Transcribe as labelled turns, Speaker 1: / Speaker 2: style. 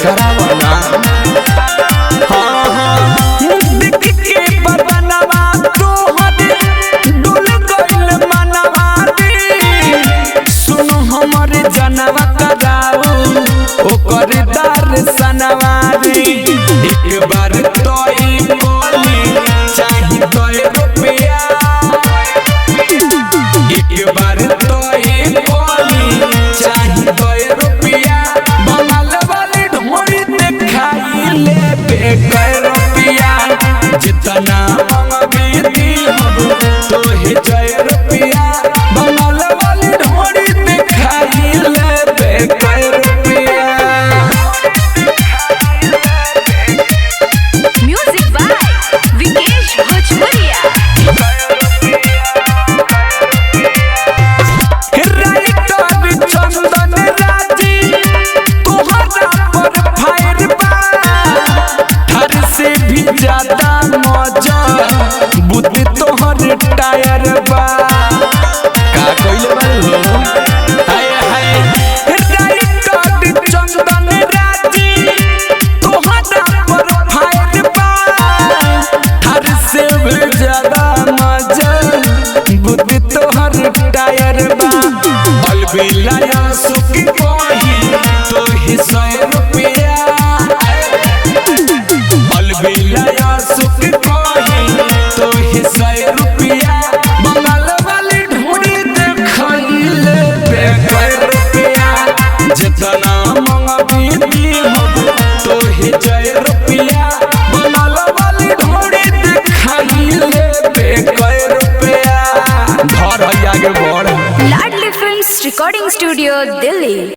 Speaker 1: करावना देख के बदनवा तोहर डोल गइल मनवा रे सुनो हमर जनवा कराऊ ओकर दर्शनवा रे एक बार तोई बोली चाही तोय रुपया एक बार तोई बोली चाही तोय रुपया बंगाल वाली ढोरी देखाई ले बेकर रुपया जितना मंगबी दी तो ही जय रुपया बंगाल वाली ढोरी देखाई ले बेकर रुपया।
Speaker 2: म्यूजिक बाय विकेश भोजपुरिया।
Speaker 1: चंदन राजी तोहरा पर फायर बा हर से भी ज्यादा मजा बुद्धि तोहर टायर बा का कइले बालो हाय हाय राइटर चंदन राजी तोहरा पर फायर बा हर से भी ज्यादा मजा बुद्धि तोहर टायर बा अलबिलाया सुख कोही तो ही 100 रुपया अलबिलाया सुख कोही तो ही 100 रुपया बंगाल वाली ढोरी देखइले बेकर रुपया जितना मंगबी दी तो ही 100 रुपया बंगाल वाली ढोरी देखइले बेकर रुपया घर आगे बढ़
Speaker 2: लाडली फिल्म्स रिकॉर्डिंग स्टूडियो दिल्ली।